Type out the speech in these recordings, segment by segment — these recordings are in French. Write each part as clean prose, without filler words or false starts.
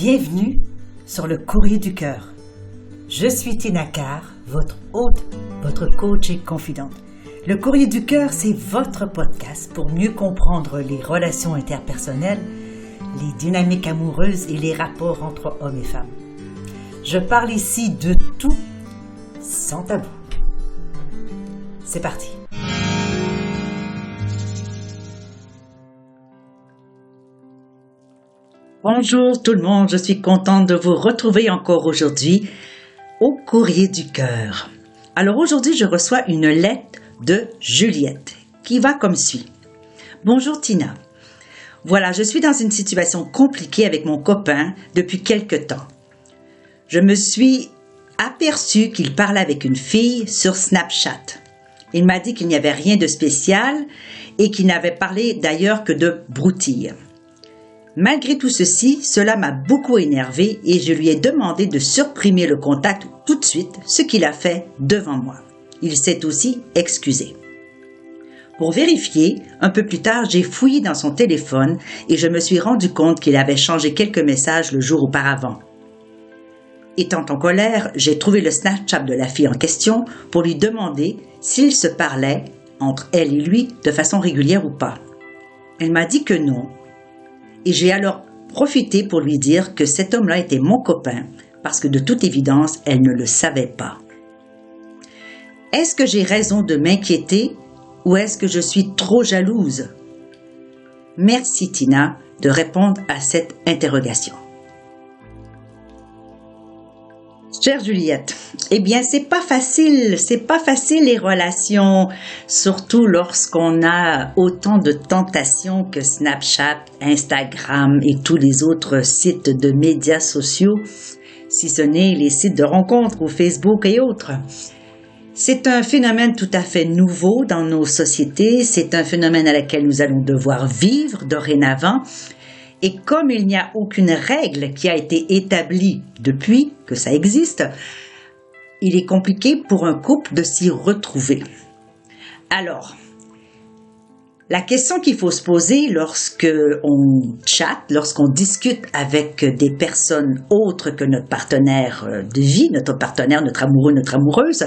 Bienvenue sur le Courrier du Cœur. Je suis Tina Carr, votre hôte, votre coach et confidente. Le Courrier du Cœur, c'est votre podcast pour mieux comprendre les relations interpersonnelles, les dynamiques amoureuses et les rapports entre hommes et femmes. Je parle ici de tout sans tabou. C'est parti. Bonjour tout le monde, je suis contente de vous retrouver encore aujourd'hui au Courrier du Cœur. Alors aujourd'hui, je reçois une lettre de Juliette qui va comme suit. Bonjour Tina. Voilà, je suis dans une situation compliquée avec mon copain depuis quelque temps. Je me suis aperçue qu'il parlait avec une fille sur Snapchat. Il m'a dit qu'il n'y avait rien de spécial et qu'il n'avait parlé d'ailleurs que de broutilles. Malgré tout ceci, cela m'a beaucoup énervée et je lui ai demandé de supprimer le contact tout de suite, ce qu'il a fait devant moi. Il s'est aussi excusé. Pour vérifier, un peu plus tard, j'ai fouillé dans son téléphone et je me suis rendu compte qu'il avait changé quelques messages le jour auparavant. Étant en colère, j'ai trouvé le Snapchat de la fille en question pour lui demander s'ils se parlaient, entre elle et lui, de façon régulière ou pas. Elle m'a dit que non. Et j'ai alors profité pour lui dire que cet homme-là était mon copain, parce que de toute évidence, elle ne le savait pas. Est-ce que j'ai raison de m'inquiéter ou est-ce que je suis trop jalouse? Merci Tina de répondre à cette interrogation. Chère Juliette, eh bien c'est pas facile les relations, surtout lorsqu'on a autant de tentations que Snapchat, Instagram et tous les autres sites de médias sociaux, si ce n'est les sites de rencontres ou Facebook et autres. C'est un phénomène tout à fait nouveau dans nos sociétés, c'est un phénomène à laquelle nous allons devoir vivre dorénavant. Et comme il n'y a aucune règle qui a été établie depuis que ça existe, il est compliqué pour un couple de s'y retrouver. Alors, la question qu'il faut se poser lorsqu'on chatte, lorsqu'on discute avec des personnes autres que notre partenaire de vie, notre partenaire, notre amoureux, notre amoureuse,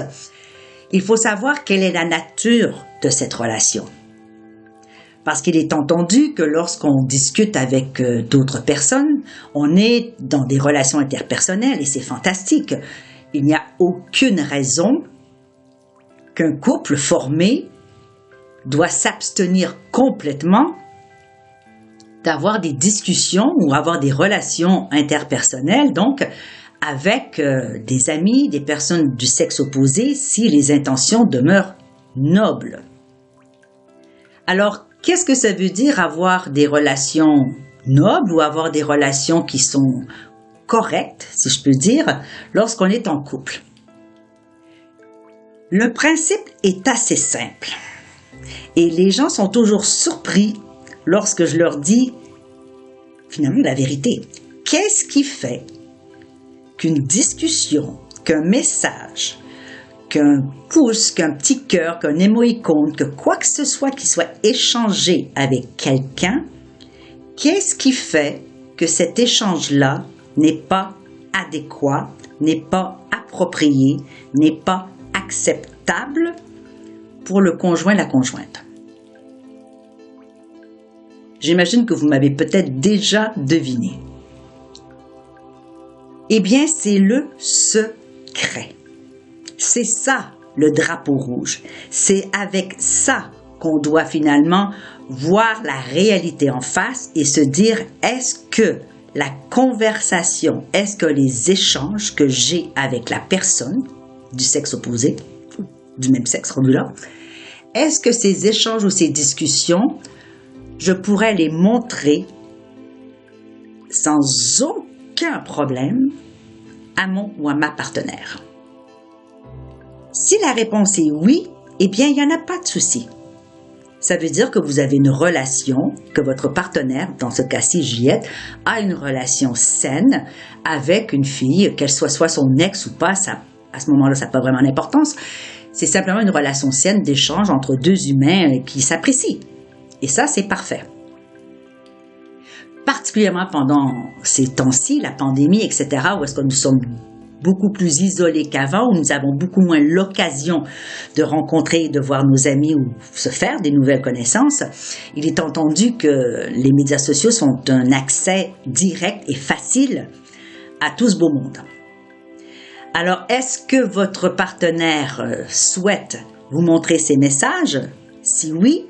il faut savoir quelle est la nature de cette relation. Parce qu'il est entendu que lorsqu'on discute avec d'autres personnes, on est dans des relations interpersonnelles et c'est fantastique. Il n'y a aucune raison qu'un couple formé doit s'abstenir complètement d'avoir des discussions ou avoir des relations interpersonnelles, donc avec des amis, des personnes du sexe opposé, si les intentions demeurent nobles. Alors, qu'est-ce que ça veut dire avoir des relations nobles ou avoir des relations qui sont correctes, si je peux dire, lorsqu'on est en couple? Le principe est assez simple et les gens sont toujours surpris lorsque je leur dis finalement la vérité. Qu'est-ce qui fait qu'une discussion, qu'un message, qu'un pouce, qu'un petit cœur, qu'un émoticône, que quoi que ce soit qui soit échangé avec quelqu'un, qu'est-ce qui fait que cet échange-là n'est pas adéquat, n'est pas approprié, n'est pas acceptable pour le conjoint, la conjointe? J'imagine que vous m'avez peut-être déjà deviné. Eh bien, c'est le secret. C'est ça le drapeau rouge. C'est avec ça qu'on doit finalement voir la réalité en face et se dire, est-ce que la conversation, est-ce que les échanges que j'ai avec la personne du sexe opposé, du même sexe rendu là, est-ce que ces échanges ou ces discussions, je pourrais les montrer sans aucun problème à mon ou à ma partenaire? Si la réponse est oui, eh bien, il n'y en a pas de souci. Ça veut dire que vous avez une relation, que votre partenaire, dans ce cas-ci Juliette, a une relation saine avec une fille, qu'elle soit son ex ou pas, ça, à ce moment-là, ça n'a pas vraiment d'importance. C'est simplement une relation saine d'échange entre deux humains qui s'apprécient. Et ça, c'est parfait. particulièrement pendant ces temps-ci, la pandémie, etc., où est-ce que nous sommes beaucoup plus isolés qu'avant, où nous avons beaucoup moins l'occasion de rencontrer, de voir nos amis ou se faire des nouvelles connaissances, il est entendu que les médias sociaux sont un accès direct et facile à tout ce beau monde. Alors, est-ce que votre partenaire souhaite vous montrer ces messages? Si oui,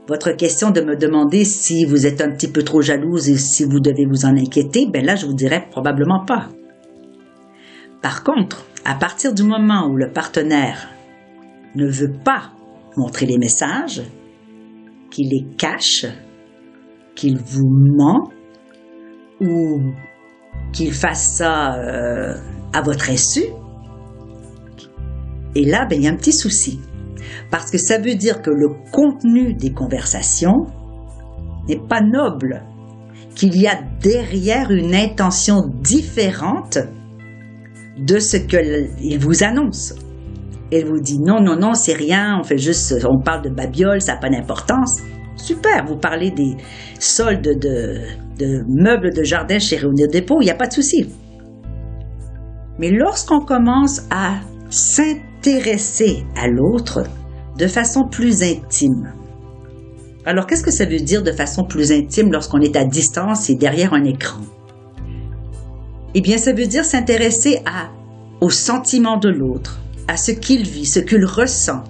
votre question de me demander si vous êtes un petit peu trop jalouse et si vous devez vous en inquiéter, ben là, je vous dirais probablement pas. Par contre, à partir du moment où le partenaire ne veut pas montrer les messages, qu'il les cache, qu'il vous ment ou qu'il fasse ça à votre insu, et là, ben, il y a un petit souci. Parce que ça veut dire que le contenu des conversations n'est pas noble, qu'il y a derrière une intention différente de ce qu'il vous annonce. Il vous dit non, non, non, c'est rien, on parle de babioles, ça n'a pas d'importance. Super, vous parlez des soldes de meubles de jardin chez Réunion Dépôt, il n'y a pas de souci. Mais lorsqu'on commence à s'intéresser à l'autre de façon plus intime, alors qu'est-ce que ça veut dire de façon plus intime lorsqu'on est à distance et derrière un écran? Eh bien, ça veut dire s'intéresser aux sentiments de l'autre, à ce qu'il vit, ce qu'il ressent.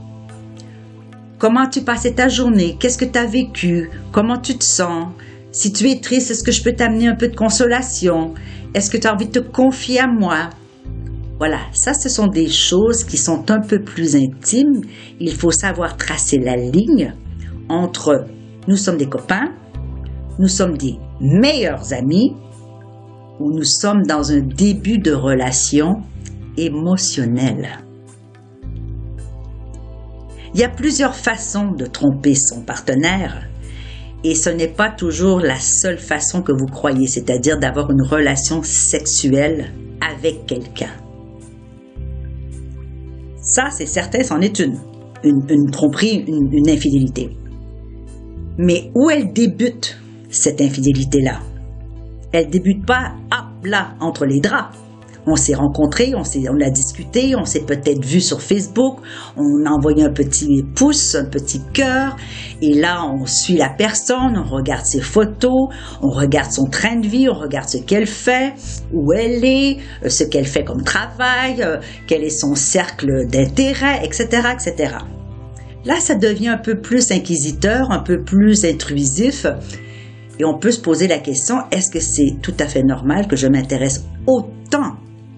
Comment tu passais ta journée? Qu'est-ce que tu as vécu? Comment tu te sens? Si tu es triste, est-ce que je peux t'amener un peu de consolation? Est-ce que tu as envie de te confier à moi? Voilà, ça, ce sont des choses qui sont un peu plus intimes. Il faut savoir tracer la ligne entre nous sommes des copains, nous sommes des meilleurs amis, où nous sommes dans un début de relation émotionnelle. Il y a plusieurs façons de tromper son partenaire et ce n'est pas toujours la seule façon que vous croyez, c'est-à-dire d'avoir une relation sexuelle avec quelqu'un. Ça, c'est certain, c'en est une tromperie, une infidélité. Mais où elle débute, cette infidélité-là? Elle débute pas, hop, là, entre les draps. On s'est rencontrés, on a discuté, on s'est peut-être vu sur Facebook, on a envoyé un petit pouce, un petit cœur, et là, on suit la personne, on regarde ses photos, on regarde son train de vie, on regarde ce qu'elle fait, où elle est, ce qu'elle fait comme travail, quel est son cercle d'intérêt, etc., etc. Là, ça devient un peu plus inquisiteur, un peu plus intrusif, et on peut se poser la question, est-ce que c'est tout à fait normal que je m'intéresse autant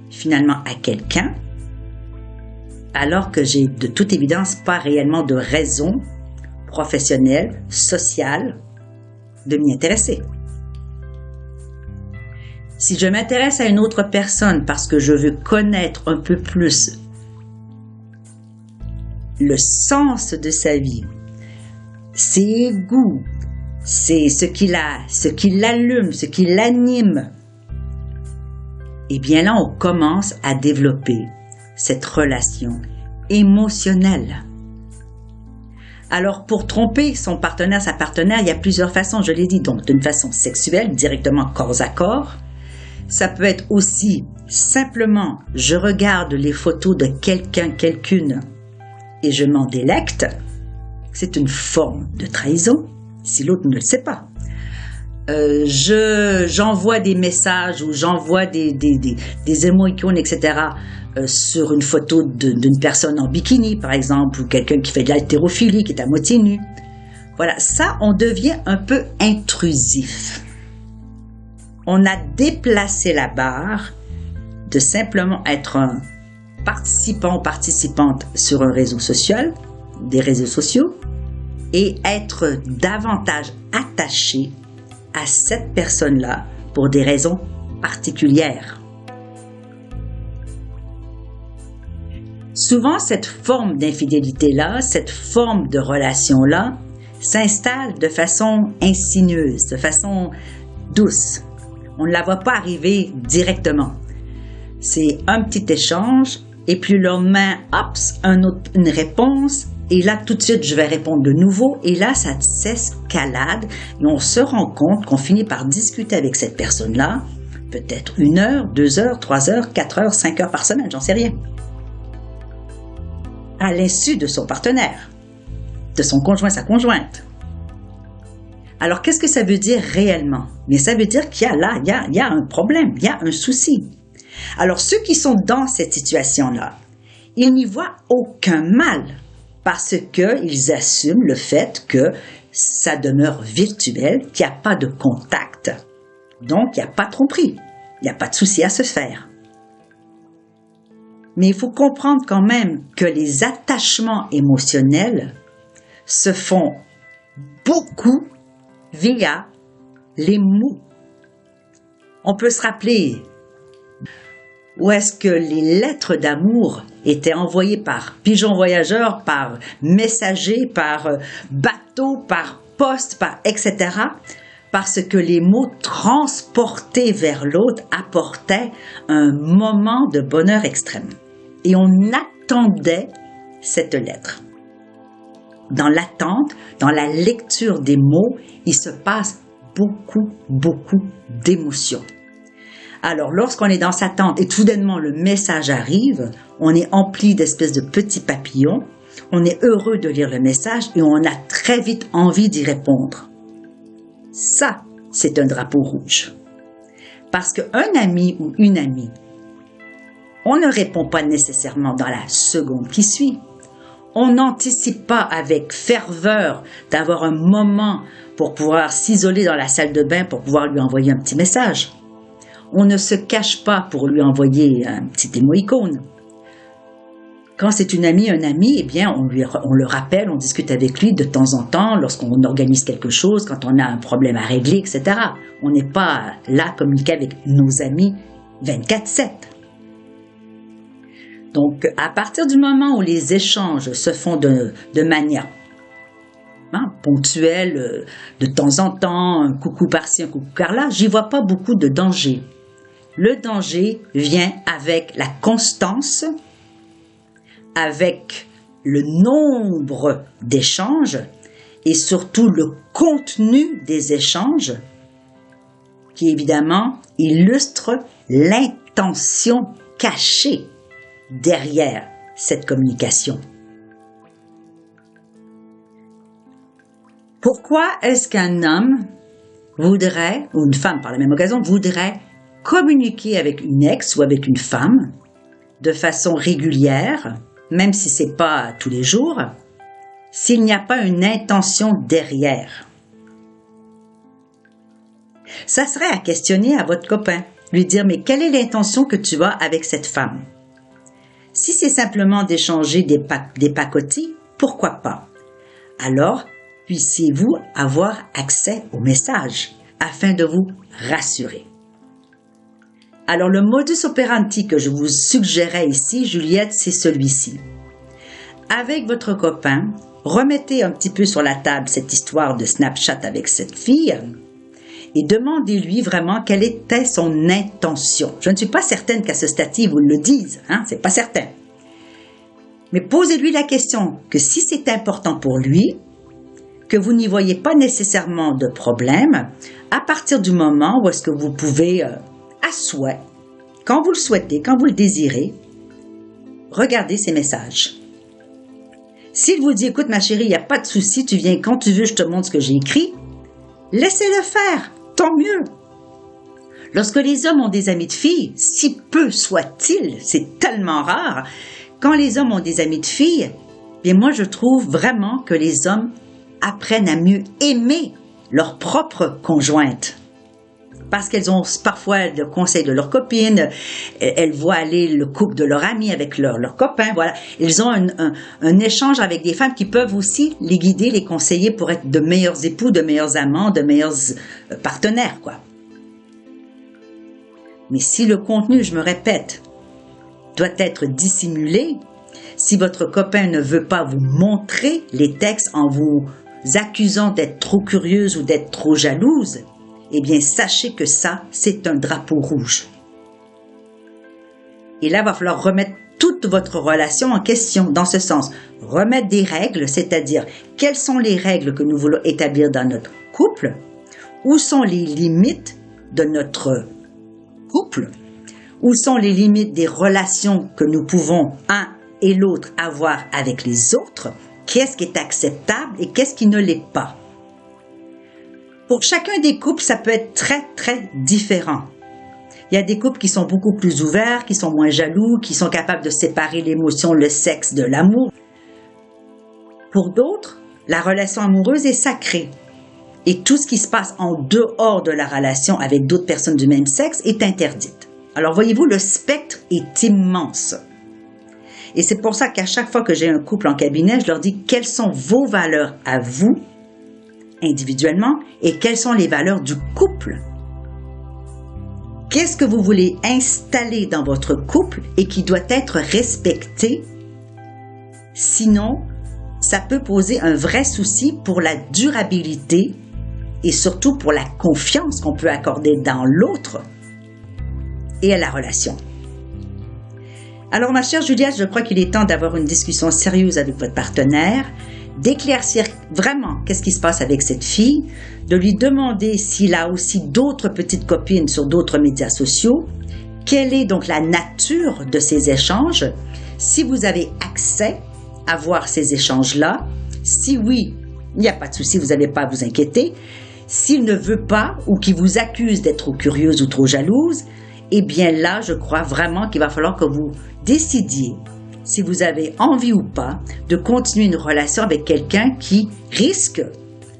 finalement à quelqu'un alors que j'ai de toute évidence pas réellement de raison professionnelle, sociale de m'y intéresser? Si je m'intéresse à une autre personne parce que je veux connaître un peu plus le sens de sa vie, ses goûts, c'est ce qui l'allume, ce qui l'anime, et bien là, on commence à développer cette relation émotionnelle. Alors, pour tromper son partenaire, sa partenaire, il y a plusieurs façons, je l'ai dit. Donc, d'une façon sexuelle, directement corps à corps. Ça peut être aussi simplement, je regarde les photos de quelqu'un, quelqu'une, et je m'en délecte. C'est une forme de trahison, si l'autre ne le sait pas. J'envoie des messages ou j'envoie des émoticônes, etc. Sur une photo d'une personne en bikini, par exemple, ou quelqu'un qui fait de l'haltérophilie, qui est à moitié nu. Voilà, ça, on devient un peu intrusif. On a déplacé la barre de simplement être un participant ou participante sur un réseau social, des réseaux sociaux, et être davantage attaché à cette personne-là pour des raisons particulières. Souvent, cette forme d'infidélité-là, cette forme de relation-là, s'installe de façon insinueuse, de façon douce. On ne la voit pas arriver directement. C'est un petit échange, et puis le lendemain, hop, une réponse, Et là, tout de suite, je vais répondre de nouveau. Et là, ça s'escalade. Et on se rend compte qu'on finit par discuter avec cette personne-là, peut-être 1 heure, 2 heures, 3 heures, 4 heures, 5 heures par semaine, j'en sais rien. À l'insu de son partenaire, de son conjoint, sa conjointe. Alors, qu'est-ce que ça veut dire réellement? Mais ça veut dire qu'il y a là, il y a un problème, il y a un souci. Alors, ceux qui sont dans cette situation-là, ils n'y voient aucun mal parce qu'ils assument le fait que ça demeure virtuel, qu'il n'y a pas de contact. Donc, il n'y a pas de tromperie, il n'y a pas de souci à se faire. Mais il faut comprendre quand même que les attachements émotionnels se font beaucoup via les mots. On peut se rappeler où est-ce que les lettres d'amour étaient envoyées par pigeon voyageur, par messager, par bateau, par poste, par etc. Parce que les mots transportés vers l'autre apportaient un moment de bonheur extrême. Et on attendait cette lettre. Dans l'attente, dans la lecture des mots, il se passe beaucoup d'émotions. Alors, lorsqu'on est dans sa tente et tout soudainement le message arrive, on est empli d'espèces de petits papillons, on est heureux de lire le message et on a très vite envie d'y répondre. Ça, c'est un drapeau rouge. Parce qu'un ami ou une amie, on ne répond pas nécessairement dans la seconde qui suit. On n'anticipe pas avec ferveur d'avoir un moment pour pouvoir s'isoler dans la salle de bain pour pouvoir lui envoyer un petit message. On ne se cache pas pour lui envoyer un petit émoïcône. Quand c'est une amie, un ami, eh bien, on le rappelle, on discute avec lui de temps en temps lorsqu'on organise quelque chose, quand on a un problème à régler, etc. On n'est pas là à communiquer avec nos amis 24/7. Donc, à partir du moment où les échanges se font de manière ponctuelle, de temps en temps, un coucou par-ci, un coucou par-là, j'y vois pas beaucoup de danger. Le danger vient avec la constance, avec le nombre d'échanges et surtout le contenu des échanges qui évidemment illustre l'intention cachée derrière cette communication. Pourquoi est-ce qu'un homme voudrait, ou une femme par la même occasion, voudrait communiquer avec une ex ou avec une femme de façon régulière, même si ce n'est pas tous les jours, s'il n'y a pas une intention derrière? Ça serait à questionner à votre copain, lui dire « Mais quelle est l'intention que tu as avec cette femme ?» Si c'est simplement d'échanger des pacotis, pourquoi pas? Alors, puissiez-vous avoir accès au message afin de vous rassurer. Alors, le modus operandi que je vous suggérais ici, Juliette, c'est celui-ci. Avec votre copain, remettez un petit peu sur la table cette histoire de Snapchat avec cette fille et demandez-lui vraiment quelle était son intention. Je ne suis pas certaine qu'à ce stade, vous le dise, c'est pas certain. Mais posez-lui la question que si c'est important pour lui, que vous n'y voyez pas nécessairement de problème, à partir du moment où est-ce que vous pouvez, à souhait, quand vous le souhaitez, quand vous le désirez, regarder ces messages. S'il vous dit, écoute ma chérie, il n'y a pas de souci, tu viens quand tu veux, je te montre ce que j'ai écrit, laissez-le faire, tant mieux. Lorsque les hommes ont des amis de filles, si peu soit-il, c'est tellement rare, quand les hommes ont des amis de filles, bien moi je trouve vraiment que les hommes apprennent à mieux aimer leur propre conjointe. Parce qu'elles ont parfois le conseil de leur copine, elles voient aller le couple de leur ami avec leur copain, voilà. Ils ont un échange avec des femmes qui peuvent aussi les guider, les conseiller pour être de meilleurs époux, de meilleurs amants, de meilleurs partenaires, quoi. Mais si le contenu, je me répète, doit être dissimulé, si votre copain ne veut pas vous montrer les textes en vous accusant d'être trop curieuse ou d'être trop jalouse, eh bien, sachez que ça, c'est un drapeau rouge. Et là, il va falloir remettre toute votre relation en question. Dans ce sens, remettre des règles, c'est-à-dire quelles sont les règles que nous voulons établir dans notre couple, où sont les limites de notre couple, où sont les limites des relations que nous pouvons, un et l'autre, avoir avec les autres, qu'est-ce qui est acceptable et qu'est-ce qui ne l'est pas. Pour chacun des couples, ça peut être très, très différent. Il y a des couples qui sont beaucoup plus ouverts, qui sont moins jaloux, qui sont capables de séparer l'émotion, le sexe de l'amour. Pour d'autres, la relation amoureuse est sacrée. Et tout ce qui se passe en dehors de la relation avec d'autres personnes du même sexe est interdite. Alors voyez-vous, le spectre est immense. Et c'est pour ça qu'à chaque fois que j'ai un couple en cabinet, je leur dis quelles sont vos valeurs à vous, individuellement, et quelles sont les valeurs du couple. Qu'est-ce que vous voulez installer dans votre couple et qui doit être respecté? Sinon, ça peut poser un vrai souci pour la durabilité et surtout pour la confiance qu'on peut accorder dans l'autre et à la relation. Alors, ma chère Juliette, je crois qu'il est temps d'avoir une discussion sérieuse avec votre partenaire, d'éclaircir vraiment qu'est-ce qui se passe avec cette fille, de lui demander s'il a aussi d'autres petites copines sur d'autres médias sociaux, quelle est donc la nature de ces échanges, si vous avez accès à voir ces échanges-là, si oui, il n'y a pas de souci, vous n'avez pas à vous inquiéter, s'il ne veut pas ou qu'il vous accuse d'être trop curieuse ou trop jalouse, eh bien là, je crois vraiment qu'il va falloir que vous décidiez si vous avez envie ou pas de continuer une relation avec quelqu'un qui risque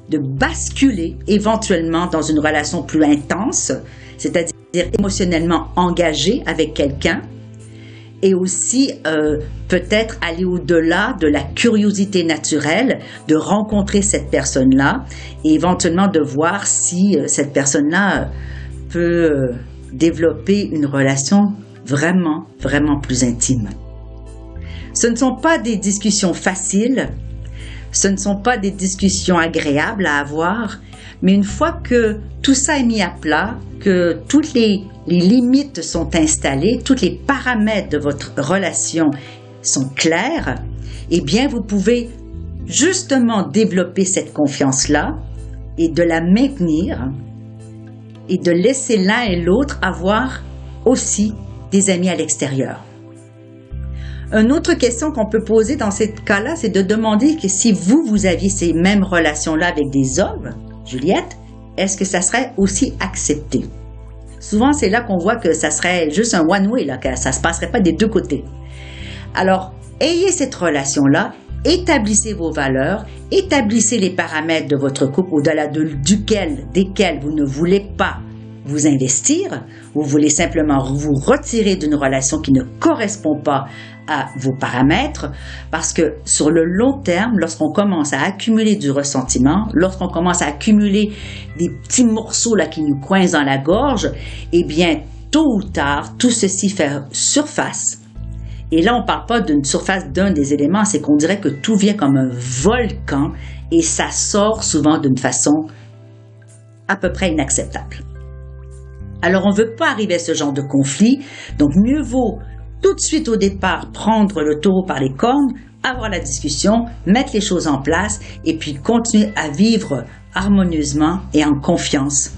de basculer éventuellement dans une relation plus intense, c'est-à-dire émotionnellement engagée avec quelqu'un, et aussi peut-être aller au-delà de la curiosité naturelle de rencontrer cette personne-là et éventuellement de voir si cette personne-là peut développer une relation vraiment, vraiment plus intime. Ce ne sont pas des discussions faciles, ce ne sont pas des discussions agréables à avoir, mais une fois que tout ça est mis à plat, que toutes les limites sont installées, tous les paramètres de votre relation sont clairs, eh bien vous pouvez justement développer cette confiance-là et de la maintenir et de laisser l'un et l'autre avoir aussi des amis à l'extérieur. Une autre question qu'on peut poser dans ce cas-là, c'est de demander que si vous aviez ces mêmes relations-là avec des hommes, Juliette, est-ce que ça serait aussi accepté? Souvent, c'est là qu'on voit que ça serait juste un one-way, là, que ça ne se passerait pas des deux côtés. Alors, ayez cette relation-là, établissez vos valeurs, établissez les paramètres de votre couple au-delà desquels vous ne voulez pas vous investir, vous voulez simplement vous retirer d'une relation qui ne correspond pas à vos paramètres, parce que sur le long terme, lorsqu'on commence à accumuler du ressentiment, lorsqu'on commence à accumuler des petits morceaux là qui nous coincent dans la gorge, eh bien, tôt ou tard, tout ceci fait surface. Et là, on ne parle pas d'une surface d'un des éléments, c'est qu'on dirait que tout vient comme un volcan et ça sort souvent d'une façon à peu près inacceptable. Alors, on ne veut pas arriver à ce genre de conflit, donc mieux vaut tout de suite au départ prendre le taureau par les cornes, avoir la discussion, mettre les choses en place et puis continuer à vivre harmonieusement et en confiance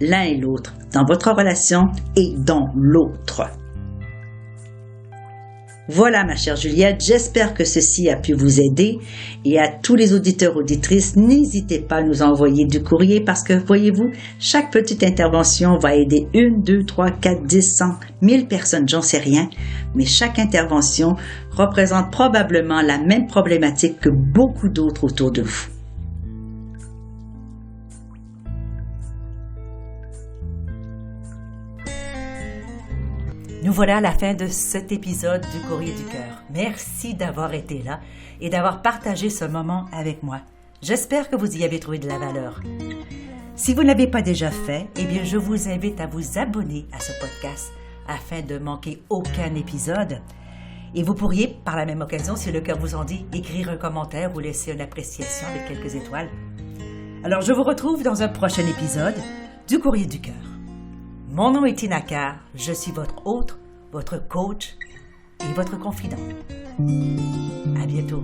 l'un et l'autre dans votre relation et dans l'autre. Voilà, ma chère Juliette, j'espère que ceci a pu vous aider et à tous les auditeurs, auditrices, n'hésitez pas à nous envoyer du courrier parce que, voyez-vous, chaque petite intervention va aider 1, 2, 3, 4, 10, 100, 1000 personnes, j'en sais rien, mais chaque intervention représente probablement la même problématique que beaucoup d'autres autour de vous. Nous voilà à la fin de cet épisode du Courrier du Cœur. Merci d'avoir été là et d'avoir partagé ce moment avec moi. J'espère que vous y avez trouvé de la valeur. Si vous ne l'avez pas déjà fait, eh bien, je vous invite à vous abonner à ce podcast afin de manquer aucun épisode. Et vous pourriez, par la même occasion, si le cœur vous en dit, écrire un commentaire ou laisser une appréciation avec quelques étoiles. Alors, je vous retrouve dans un prochain épisode du Courrier du Cœur. Mon nom est Tina Carr, je suis votre hôte, votre coach et votre confident. À bientôt.